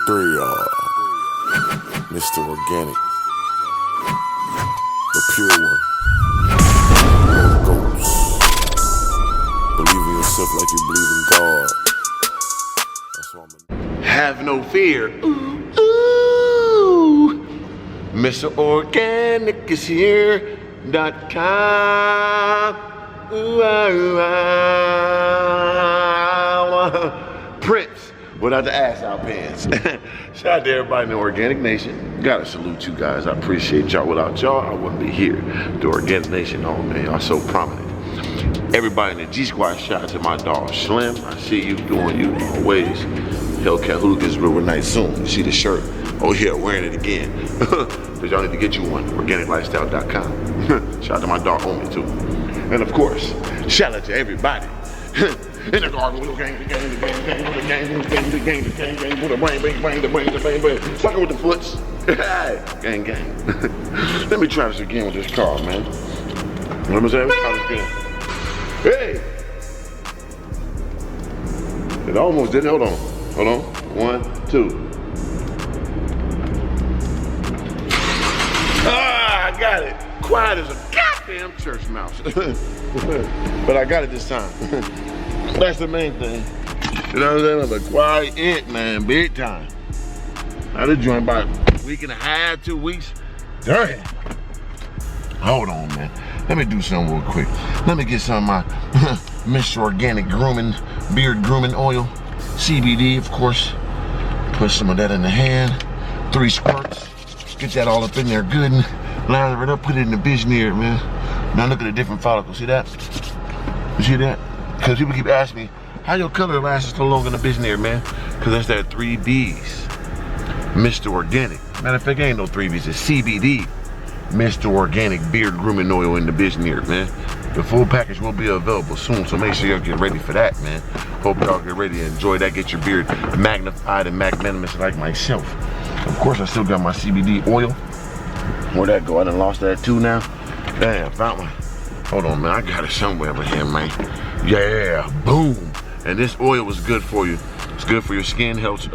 3R, Mr. Organic, the pure one, no ghosts. Believe in yourself like you believe in God. That's why Have no fear. Ooh, ooh. Mr. Organic is here.com. Ooh, Prince without the ass out pants. Shout out to everybody in the Organic Nation. Gotta salute you guys. I appreciate y'all. Without y'all, I wouldn't be here. The Organic Nation, oh man, y'all so prominent. Everybody in the G Squad, shout out to my dog Slim. I see you doing you always. Hellcat Hooligans real nice soon. You see the shirt? Oh yeah, wearing it again. But y'all need to get you one. OrganicLifestyle.com. Shout out to my dog Omi too. And of course, shout out to everybody. In the garden, little gang, the gang, with the bang, sucker with the foots. Gang, gang. Let me try this again with this car, man. Let me say, let's try this again. Hey! It almost did it. Hold on. 1, 2. Ah, I got it. Quiet as a goddamn church mouse. But I got it this time. That's the main thing. You know what I'm saying? But quiet, man, big time. I did join about a week and a half, 2 weeks. Dirty. Hold on, man. Let me do something real quick. Let me get some of my Mr. Organic grooming, beard grooming oil. CBD, of course. Put some of that in the hand. 3 squirts. Get that all up in there good and lather it up. Put it in the Bisnear, man. Now look at the different follicles. See that? You see that? Because people keep asking me, how your color lasts so long in the Bisnear, man? Because that's that 3 Bs. Mr. Organic. Matter of fact, ain't no 3 Bs. It's CBD. Mr. Organic beard grooming oil in the Bisnear, man. The full package will be available soon, so make sure y'all get ready for that, man. Hope y'all get ready to enjoy that. Get your beard magnified and magnanimous like myself. Of course, I still got my CBD oil. Where'd that go? I done lost that too now. Damn, found one. Hold on, man. I got it somewhere over here, man. Yeah, boom. And this oil was good for you. It's good for your skin, helps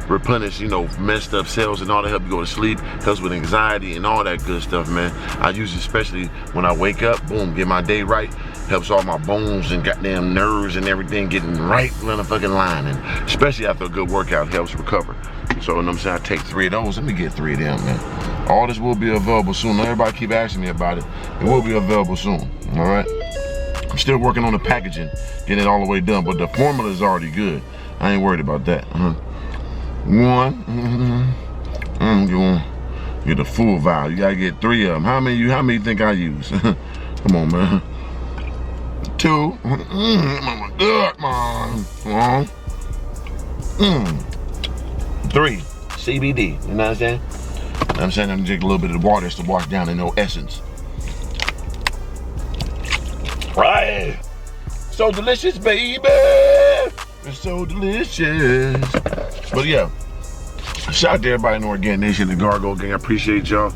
replenish, you know, messed up cells and all that, help you go to sleep, helps with anxiety and all that good stuff, man. I use it especially when I wake up, boom, get my day right. Helps all my bones and goddamn nerves and everything getting right in the fucking line. And especially after a good workout, helps recover. So, you know what I'm saying? I take 3 of those. Let me get 3 of them, man. All this will be available soon. Everybody keep asking me about it. It will be available soon, all right? I'm still working on the packaging, getting it all the way done, but the formula is already good. I ain't worried about that. 1, you get the full vial. You gotta get 3 of them. How many you think I use? Come on, man. 2, good, man. 3, CBD. You know what I'm saying? I'm saying I'm gonna drink a little bit of the water just to wash down in no essence. Right. So delicious, baby. It's so delicious. But yeah, shout out to everybody in the Organic Nation, the Gargo gang. I appreciate y'all.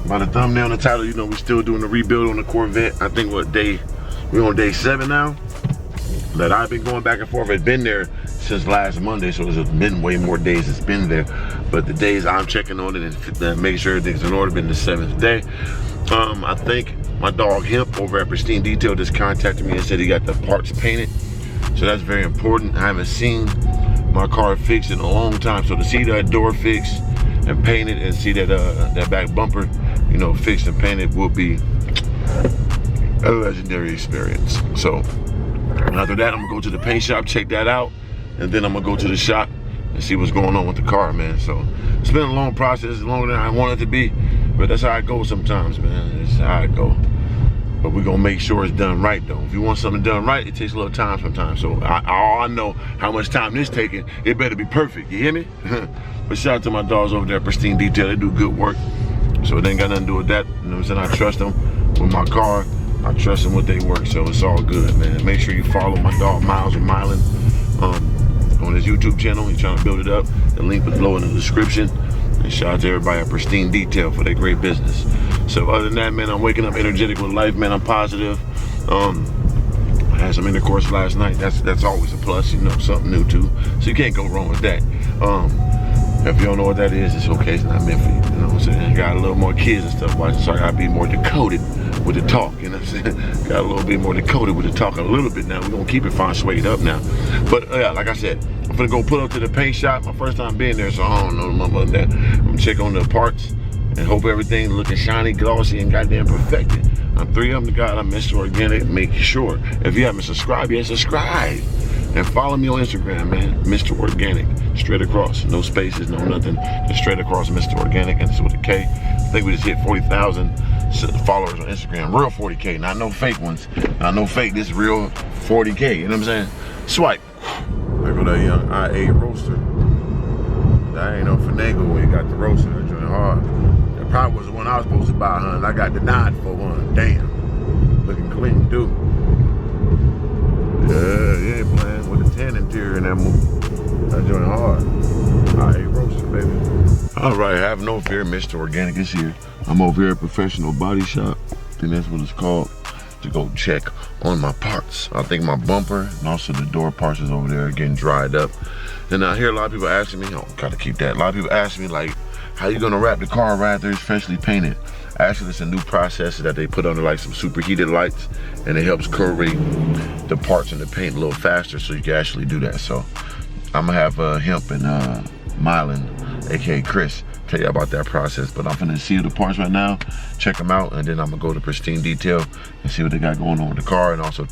By the thumbnail and the title, you know, we're still doing the rebuild on the Corvette. I think we're on day 7 now. That I've been going back and forth. It's been there since last Monday, so it's been way more days it's been there. But the days I'm checking on it and making sure everything's in order been the 7th day. I think my dog Hemp over at Pristine Detail just contacted me and said he got the parts painted. So that's very important. I haven't seen my car fixed in a long time. So to see that door fixed and painted and see that that back bumper, you know, fixed and painted will be a legendary experience. So after that, I'm gonna go to the paint shop, check that out, and then I'm gonna go to the shop and see what's going on with the car, man. So it's been a long process, longer than I wanted it to be, but that's how it goes sometimes, man. It's how it goes. But we're gonna make sure it's done right, though. If you want something done right, it takes a little time sometimes. So I know how much time this taking. It better be perfect, you hear me? But shout out to my dogs over there at Pristine Detail. They do good work. So it ain't got nothing to do with that. You know what I'm saying? I trust them with my car. I trust them with their work, so it's all good, man. Make sure you follow my dog Miles with Mylan on his YouTube channel. He's trying to build it up. The link is below in the description. And shout out to everybody at Pristine Detail for their great business. So other than that, man, I'm waking up energetic with life, man. I'm positive. I had some intercourse last night. That's always a plus, you know, something new too. So you can't go wrong with that. If you don't know what that is, it's okay, it's not meant for you. You know what I'm saying? Got a little more kids and stuff watching, so I gotta be more decoded with the talk, you know what I'm saying? Got a little bit more decoded with the talk a little bit now. We're gonna keep it fine swayed up now. But yeah, like I said, I'm gonna go pull up to the paint shop. My first time being there, so I don't know nothing about that. I'm gonna check on the parts and hope everything looking shiny, glossy, and goddamn perfected. I'm 3 of them to God, I'm Mr. Organic. Make sure, if you haven't subscribed yet, subscribe. And follow me on Instagram, man, Mr. Organic. Straight across, no spaces, no nothing. Just straight across Mr. Organic, and it's with a K. I think we just hit 40,000 followers on Instagram. Real 40K, not no fake ones. Not no fake, this real 40K, you know what I'm saying? Swipe. There go that young IA roaster. That ain't no finagle when you got the roaster, that joint hard. That probably was the one I was supposed to buy, huh? I got denied for one, damn. Looking clean, dude. Yeah, you ain't playing with the 10 interior in that movie. That joint hard. IA roaster, baby. All right, have no fear, Mr. Organic is here. I'm over here at Professional Body Shop. I think that's what it's called. To go check on my parts. I think my bumper and also the door parts is over there getting dried up. And I hear a lot of people asking me, oh, gotta keep that. A lot of people ask me like, how you gonna wrap the car right after it's freshly painted? Actually, it's a new process that they put under like some superheated lights, and it helps correlate the parts in the paint a little faster, so you can actually do that. So I'm gonna have Hemp and Mylan, aka Chris, tell you about that process. But I'm finna see the parts right now, check them out, and then I'm gonna go to Pristine Detail and see what they got going on with the car, and also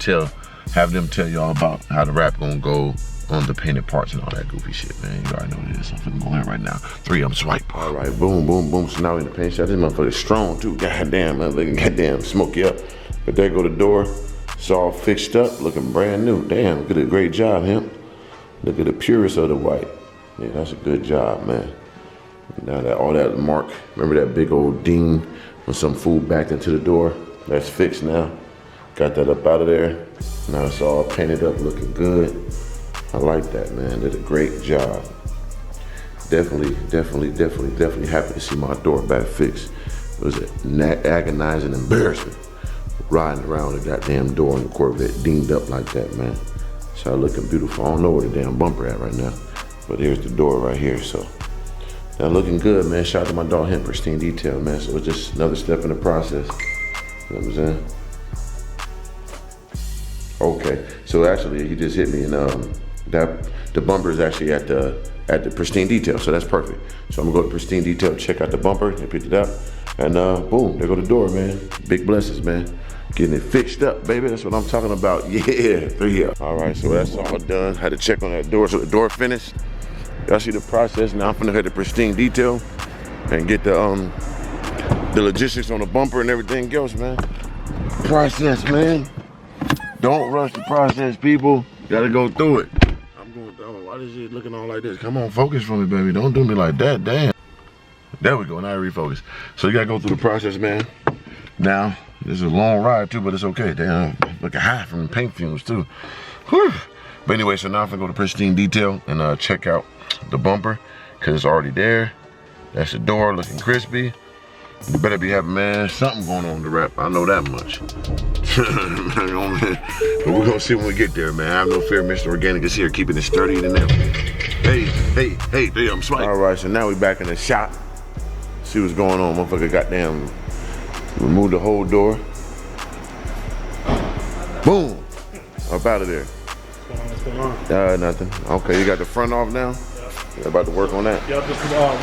have them tell y'all about how the wrap gonna go on the painted parts and all that goofy shit, man. You already know what it is. I'm finna go in right now. 3 of them swipe. All right, boom, boom, boom. So now we in the paint shop. This motherfucker's strong too. Goddamn, man, looking goddamn smoky up. But there go the door. It's all fixed up, looking brand new. Damn, look at the great job, Hemp. Look at the purest of the white. Yeah, that's a good job, man. Now that all that mark, remember that big old ding when some food backed into the door? That's fixed now. Got that up out of there. Now it's all painted up, looking good. I like that, man. Did a great job. Definitely happy to see my door back fixed. It was an agonizing embarrassment riding around the goddamn door in the Corvette dinged up like that, man. So looking beautiful. I don't know where the damn bumper at right now, but here's the door right here. So now looking good, man. Shout out to my dog Hemp, Pristine Detail, man. So it's just another step in the process. You know what I'm saying? Okay, so actually he just hit me, and the bumper is actually at the Pristine Detail, so that's perfect. So I'm gonna go to Pristine Detail, check out the bumper, and pick it up, and boom, there go the door, man. Big blessings, man. Getting it fixed up, baby. That's what I'm talking about. Yeah, 3 up. All right, so that's all done. Had to check on that door, so the door finished. Y'all see the process. Now I'm finna head to Pristine Detail and get the logistics on the bumper and everything else, man. Process, man. Don't rush the process, people. Gotta go through it. I'm going through. Why is it looking all like this? Come on, focus for me, baby. Don't do me like that, damn. There we go, now I refocus. So you gotta go through the process, man. Now, this is a long ride too, but it's okay. Damn, looking high from the paint fumes too. Whew. But anyway, so now I'm gonna go to Pristine Detail and check out the bumper, cause it's already there. That's the door looking crispy. You better be having, man, something going on with the wrap. I know that much. But we're gonna see when we get there, man. I have no fear, Mr. Organic is here, keeping it sturdy and everything. Hey, there, I'm swiping. All right, so now we back in the shop. See what's going on, motherfucker. Goddamn, remove the whole door. Boom, up out of there. What's going on? Nothing. Okay, you got the front off now? Yep. You're about to work on that? Yep,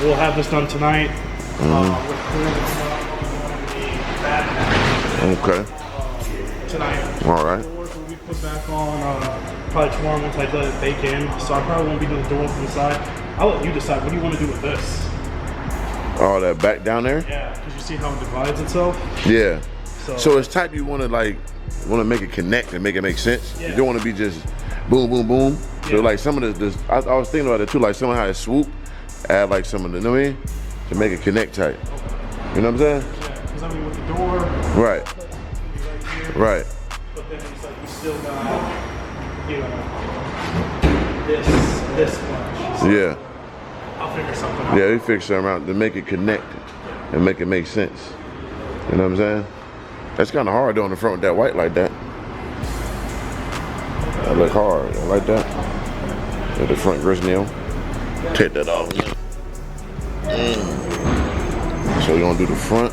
we'll have this done tonight. Okay. Tonight. All right. The doors will be put back on probably tomorrow once I let it bake in. So I probably won't be doing the doors inside. I'll let you decide. What do you want to do with this? Oh, that back down there? Yeah, because you see how it divides itself? Yeah. So it's type you want to make it connect and make it make sense. Yeah. You don't want to be just boom, boom, boom. So like some of this, I was thinking about it too, like somehow it swoop, add like some of the, you know what I mean? To make it connect tight. You know what I'm saying? Yeah, because I mean with the door, right. Right. But then it's like you still got, you know, this much. So Yeah. I'll figure something out. Yeah, we fix something out to make it connect and make it make sense. You know what I'm saying? That's kind of hard though on the front with that white like that. That look hard. I like that. With the front grist nail. Take that off. So we're gonna do the front.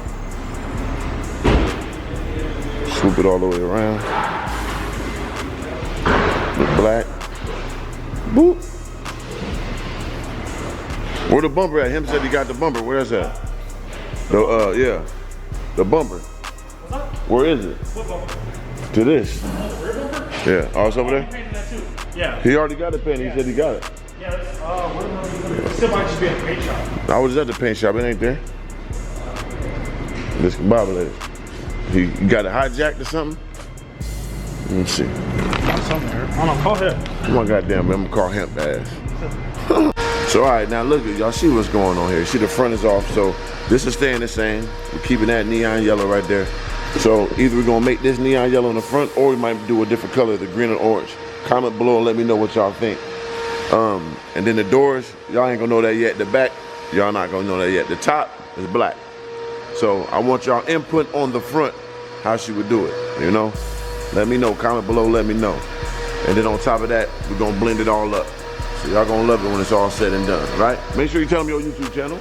Swoop it all the way around. The black. Boop. Where the bumper at? Him said he got the bumper. Where's that? The yeah. The bumper. Where is it? What bumper? To this. Yeah. Oh, it's over there? Yeah. He already got it painted. He said he got it. Yeah, it's, it still might just be at the paint shop. I was at the paint shop. It ain't there. This bobblehead. He got it hijacked or something? Let me see. Got somewhere. I don't know. Call him. Come on, goddamn, man. I'm gonna call him ass. So, all right, now look, y'all see what's going on here. See, the front is off, so this is staying the same. We're keeping that neon yellow right there. So either we're gonna make this neon yellow in the front, or we might do a different color, the green and orange. Comment below and let me know what y'all think. And then the doors, y'all ain't gonna know that yet. The back, y'all not gonna know that yet. The top is black. So I want y'all input on the front, how she would do it, you know? Let me know, comment below, let me know. And then on top of that, we're gonna blend it all up. So y'all gonna love it when it's all said and done, right? Make sure you tell them your YouTube channel.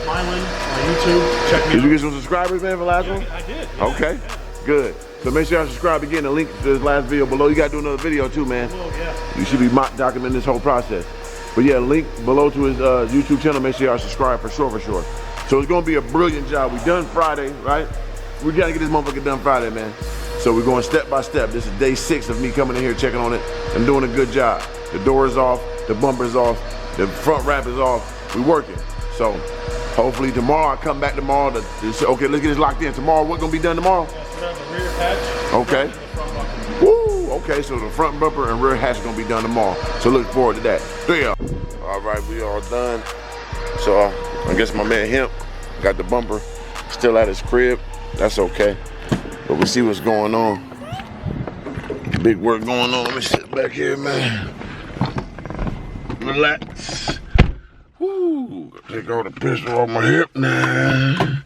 Mylan, my YouTube, check me out. Did you get some subscribers, man, for last one? I did. Yeah, Okay, good. So make sure y'all subscribe again. The link to this last video below. You gotta do another video too, man. Oh, yeah. You should be documenting this whole process. But yeah, link below to his YouTube channel. Make sure y'all subscribe for sure, for sure. So it's gonna be a brilliant job. We done Friday, right? We gotta get this motherfucker done Friday, man. So we're going step by step. This is day 6 of me coming in here checking on it and doing a good job. The door is off, the bumper's off, the front wrap is off. We working. So hopefully tomorrow, I come back tomorrow to say, okay, let's get this locked in. Tomorrow, what's gonna be done tomorrow? Yeah, so we have the rear hatch. Okay. Woo! Okay, so the front bumper and rear hatch is gonna be done tomorrow. So look forward to that. Yeah. All right, we all done. So I guess my man Hemp got the bumper still at his crib. That's okay. But we see what's going on. Big work going on. Let me sit back here, man. Relax. Woo! Take all the pistol off my hip now.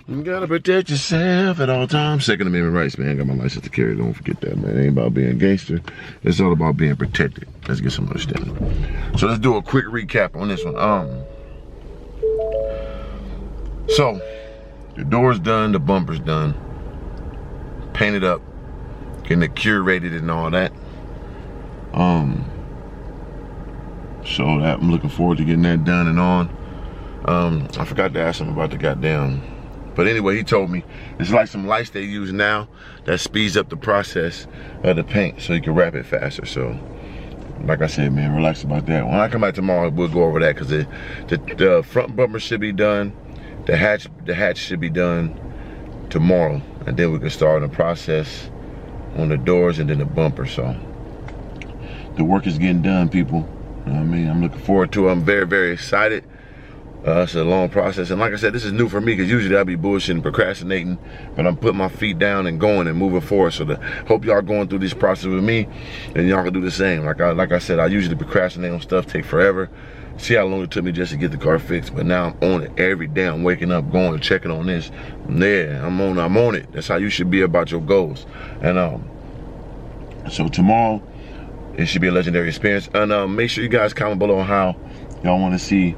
You gotta protect yourself at all times. Second Amendment rights, man. Got my license to carry. Don't forget that, man. It ain't about being a gangster. It's all about being protected. Let's get some understanding. So let's do a quick recap on this one. So the door's done, the bumper's done, painted up, getting it curated and all that. So that I'm looking forward to getting that done and on. I forgot to ask him about the goddamn. But anyway, he told me it's like some lights they use now that speeds up the process of the paint so you can wrap it faster. So, like I said, man, relax about that. When I come back tomorrow, we'll go over that because the front bumper should be done. The hatch should be done tomorrow, and then we can start the process on the doors and then the bumper. So the work is getting done, people. You know what I mean? I'm looking forward to it. I'm very, very excited. It's a long process, and like I said, this is new for me because usually I'll be bullshitting, procrastinating, but I'm putting my feet down and going and moving forward. So hope y'all going through this process with me, and y'all can do the same. Like I said, I usually procrastinate on stuff, take forever. See how long it took me just to get the car fixed, but now I'm on it every day. I'm waking up, going, checking on this. Yeah, I'm on it. That's how you should be about your goals. And so tomorrow, it should be a legendary experience. And make sure you guys comment below on how y'all want to see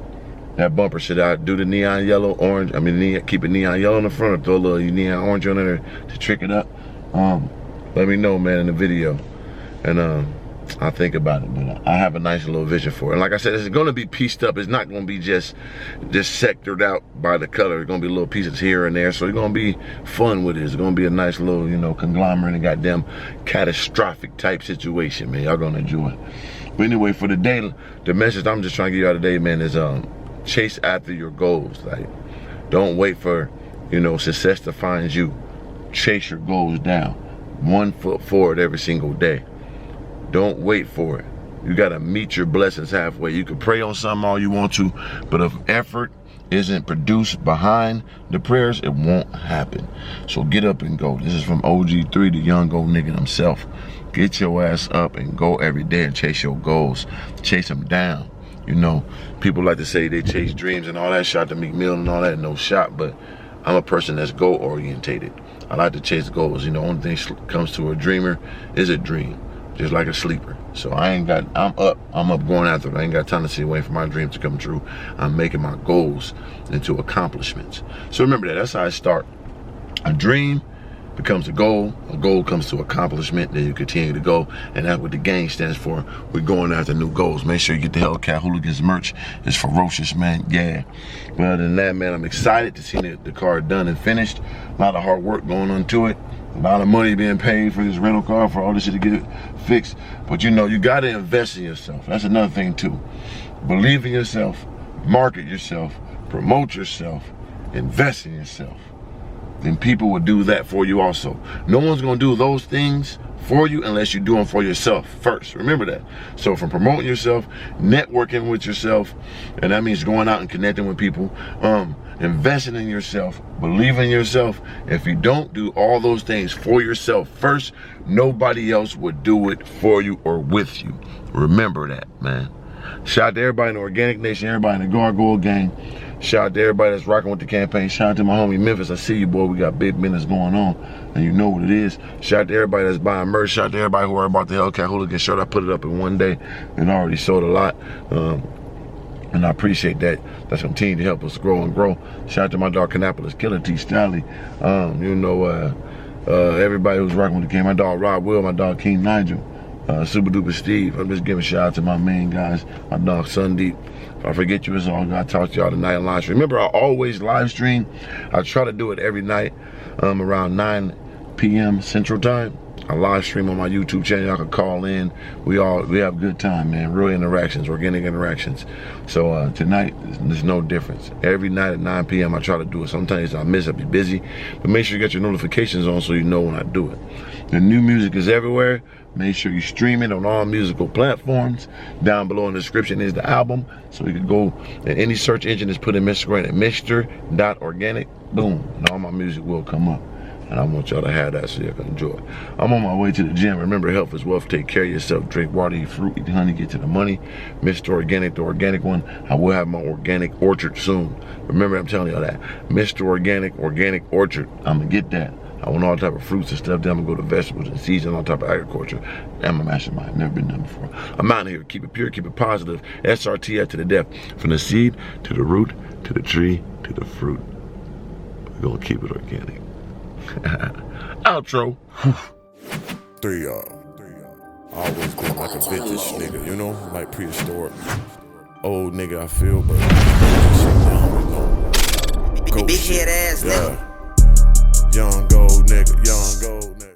that bumper. Should I do the neon yellow, orange? I mean, keep it neon yellow in the front or throw a little neon orange on there to trick it up? Let me know, man, in the video. And I'll think about it, but I have a nice little vision for it. And like I said, it's gonna be pieced up. It's not gonna be just sectored out by the color. It's gonna be little pieces here and there. So it's gonna be fun with it. It's gonna be a nice little, you know, conglomerate and goddamn catastrophic type situation, man. Y'all gonna enjoy it. But anyway, for the day, the message I'm just trying to give y'all today, man, is chase after your goals. Like, don't wait for, you know, success to find you. Chase your goals down. 1 foot forward every single day. Don't wait for it. You gotta meet your blessings halfway. You can pray on something all you want to, but if effort isn't produced behind the prayers, it won't happen. So get up and go. This is from OG3, the young old nigga himself. Get your ass up and go every day and chase your goals. Chase them down. You know, people like to say they chase dreams and all that, shot to McMill and all that, no shot, but I'm a person that's goal orientated. I like to chase goals. You know, only thing comes to a dreamer is a dream. just like a sleeper. So I'm up going after it. I ain't got time to sit waiting for my dreams to come true. I'm making my goals into accomplishments. So remember that, that's how I start. A dream becomes a goal comes to accomplishment, then you continue to go, and that's what the gang stands for. We're going after new goals. Make sure you get the Hellcat Hooligans merch. It's ferocious, man, yeah. But other than that, man, I'm excited to see the car done and finished. A lot of hard work going into it. A lot of money being paid for this rental car, for all this shit to get it fixed. But you know, you gotta invest in yourself. That's another thing too. Believe in yourself, market yourself, promote yourself, invest in yourself. Then people will do that for you also. No one's gonna do those things for you unless you do them for yourself first. Remember that. So from promoting yourself, networking with yourself, and that means going out and connecting with people, investing in yourself, believing in yourself. If you don't do all those things for yourself first, nobody else would do it for you or with you. Remember that, man. Shout out to everybody in the Organic Nation, everybody in the Gargoyle Gang. Shout out to everybody that's rocking with the campaign. Shout out to my homie Memphis. I see you, boy. We got big business going on, and you know what it is. Shout out to everybody that's buying merch. Shout out to everybody who heard about the Hellcat Hooligan shirt. I put it up in one day and already sold a lot. And I appreciate that. That's continue to help us grow and grow. Shout out to my dog Canapolis Killer T Stalley. You know, everybody who's rocking with the game. My dog Rob Will, my dog King Nigel. Super Duper Steve. I'm just giving a shout out to my main guys, my dog Sundeep. If I forget you, it's all good. I talk to y'all tonight on live stream. Remember, I always live stream. I try to do it every night around 9 p.m. Central Time. I live stream on my YouTube channel. Y'all can call in. We have a good time, man. Real interactions, organic interactions. So tonight, there's no difference. Every night at 9 p.m. I try to do it. Sometimes I miss, I'll be busy. But make sure you get your notifications on so you know when I do it. The new music is everywhere. Make sure you stream it on all musical platforms. Down below in the description is the album. So you can go in any search engine, just put in Mr. Grant at Mr.Organic. Boom. And all my music will come up. And I want y'all to have that so y'all can enjoy it. I'm on my way to the gym. Remember, health is wealth. Take care of yourself. Drink water, eat fruit, eat honey, get to the money. Mr. Organic, the organic one. I will have my organic orchard soon. Remember, I'm telling y'all that. Mr. Organic, organic orchard. I'm going to get that. I want all type of fruits and stuff. Then I'm going to go to vegetables and seeds and all type of agriculture. I'm a mastermind. Never been done before. I'm out here. Keep it pure. Keep it positive. SRTF to the death. From the seed to the root to the tree to the fruit. We're going to keep it organic. Outro. 3 y'all. Always been like a vintage nigga, you know, like prehistoric. Old nigga, I feel, but big head ass nigga. Young gold nigga, young gold nigga.